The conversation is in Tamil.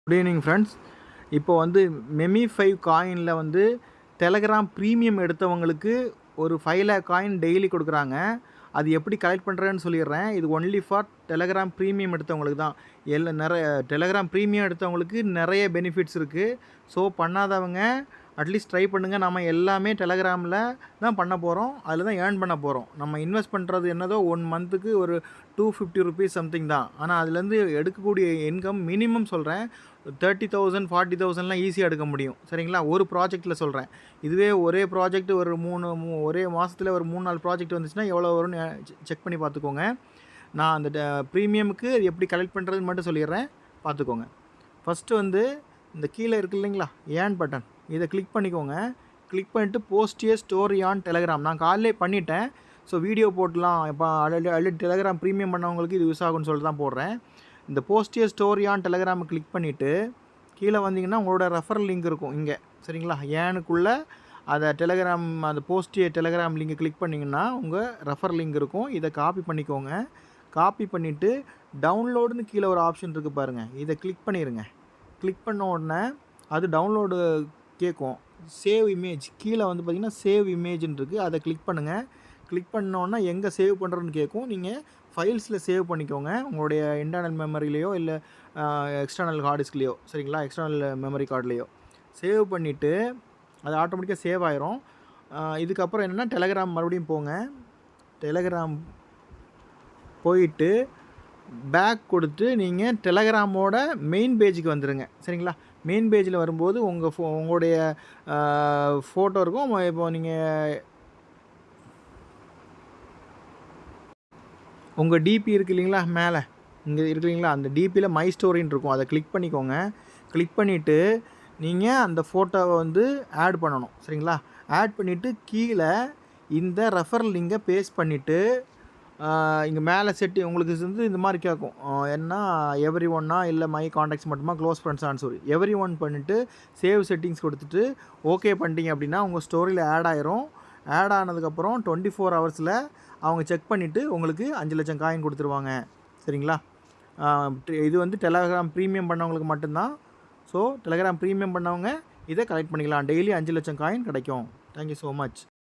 Good evening friends. இப்போ MEMI5 காயினில் டெலகிராம் ப்ரீமியம் எடுத்தவங்களுக்கு ஒரு 5 lakh காயின் டெய்லி கொடுக்குறாங்க. அது எப்படி கலெக்ட் பண்ணுறேன்னு சொல்லிடுறேன். இது ஒன்லி ஃபார் டெலகிராம் ப்ரீமியம் எடுத்தவங்களுக்கு தான். நிறைய டெலகிராம் ப்ரீமியம் எடுத்தவங்களுக்கு நிறைய பெனிஃபிட்ஸ் இருக்குது. ஸோ பண்ணாதவங்க அட்லீஸ்ட் ட்ரை பண்ணுங்கள். நம்ம எல்லாமே டெலகிராமில் தான் பண்ண போகிறோம். அதில் தான் ஏர்ன் பண்ண போகிறோம். நம்ம இன்வெஸ்ட் பண்ணுறது என்னதோ 1 மந்த்துக்கு ஒரு 250 ருபீஸ் சம்திங் தான். ஆனால் அதுலேருந்து எடுக்கக்கூடிய இன்கம் மினிமம் சொல்கிறேன் 30,000 40,000லாம் ஈஸியாக எடுக்க முடியும். சரிங்களா? ஒரு ப்ராஜெக்ட்டில் சொல்கிறேன். இதுவே ஒரே ப்ராஜெக்ட் ஒரு ஒரே மாதத்தில் ஒரு 3-4 ப்ராஜெக்ட் வந்துச்சுன்னா எவ்வளோ வரும்னு செக் பண்ணி பார்த்துக்கோங்க. நான் அந்த ப்ரீமியமுக்கு எப்படி கலெக்ட் பண்ணுறதுன்னு மட்டும் சொல்லிடுறேன், பார்த்துக்கோங்க. ஃபஸ்ட்டு இந்த கீழே இருக்குது இல்லைங்களா, ஏர்ன் பட்டன், இதை கிளிக் பண்ணிக்கோங்க. கிளிக் பண்ணிட்டு post a story on Telegram. நான் காலையிலே பண்ணிட்டேன். ஸோ வீடியோ போடலாம், இப்போ ஆல்ரெடி டெலகிராம் ப்ரீமியம் பண்ணவங்களுக்கு இது யூஸ் ஆகும்னு சொல்லிட்டு தான் போடுறேன். இந்த போஸ்ட் ஏ ஸ்டோரி ஆன் டெலகிராமை கிளிக் பண்ணிவிட்டு கீழே வந்தீங்கன்னா உங்களோட ரெஃபரல் லிங்க் இருக்கும் இங்கே. சரிங்களா? ஏனுக்குள்ளே அதை டெலகிராம் அந்த போஸ்ட் ஏ டெலகிராம் லிங்கை கிளிக் பண்ணிங்கன்னா உங்கள் ரெஃபர் லிங்க் இருக்கும். இதை காப்பி பண்ணிக்கோங்க. காப்பி பண்ணிவிட்டு டவுன்லோடுன்னு கீழே ஒரு ஆப்ஷன் இருக்குது பாருங்கள், இதை கிளிக் பண்ணிடுங்க. கிளிக் பண்ண உடனே அது டவுன்லோடு கேட்கும். சேவ் இமேஜ் கீழே பார்த்திங்கன்னா சேவ் இமேஜ்னு இருக்குது, அதை கிளிக் பண்ணுங்கள். கிளிக் பண்ணோன்னா எங்கே சேவ் பண்ணுறதுன்னு கேட்கும். நீங்கள் ஃபைல்ஸில் சேவ் பண்ணிக்கோங்க, உங்களுடைய இன்டர்னல் மெமரிலேயோ இல்லை எக்ஸ்டர்னல் ஹார்ட் டிஸ்க்லேயோ. சரிங்களா? எக்ஸ்டர்னல் மெமரி கார்ட்லேயோ சேவ் பண்ணிவிட்டு அது ஆட்டோமேட்டிக்காக சேவ் ஆயிரும். இதுக்கப்புறம் என்னென்னா டெலகிராம் மறுபடியும் போங்க. டெலகிராம் போயிட்டு பேக் கொடுத்து நீங்கள் டெலகிராமோட மெயின் பேஜுக்கு வந்துடுங்க. சரிங்களா? மெயின் பேஜில் வரும்போது உங்களுடைய ஃபோட்டோ இருக்கும். இப்போ நீங்கள் உங்கள் டிபி இருக்குது இல்லைங்களா, மேலே இங்கே இருக்கு இல்லைங்களா, அந்த டிபியில் மை ஸ்டோரின்னு இருக்கும், அதை கிளிக் பண்ணிக்கோங்க. கிளிக் பண்ணிவிட்டு நீங்கள் அந்த ஃபோட்டோவை ஆட் பண்ணணும். சரிங்களா? ஆட் பண்ணிவிட்டு கீழே இந்த ரெஃபரல் லிங்கை பேஸ்ட் பண்ணிவிட்டு இங்கே மேலே உங்களுக்கு இந்த மாதிரி கேட்கும். என்ன எவ்ரி ஒன்னா இல்லை மை காண்டாக்ட்ஸ் மட்டுமா க்ளோஸ் ஃப்ரெண்ட்ஸான்னு சொல்லி எவ்ரி ஒன் பண்ணிவிட்டு சேவ் செட்டிங்ஸ் கொடுத்துட்டு ஓகே பண்ணிட்டீங்க அப்படின்னா உங்கள் ஸ்டோரியில் ஆட் ஆயிரும். ஆட் ஆனதுக்கப்புறம் 24 ஹவர்ஸில் அவங்க செக் பண்ணிவிட்டு உங்களுக்கு 5 லட்சம் காயின் கொடுத்துருவாங்க. சரிங்களா? இது டெலகிராம் ப்ரீமியம் பண்ணவங்களுக்கு மட்டும்தான். ஸோ டெலகிராம் ப்ரீமியம் பண்ணவங்க இதை கலெக்ட் பண்ணிக்கலாம். டெய்லி 5 லட்சம் காயின் கிடைக்கும். Thank you so much.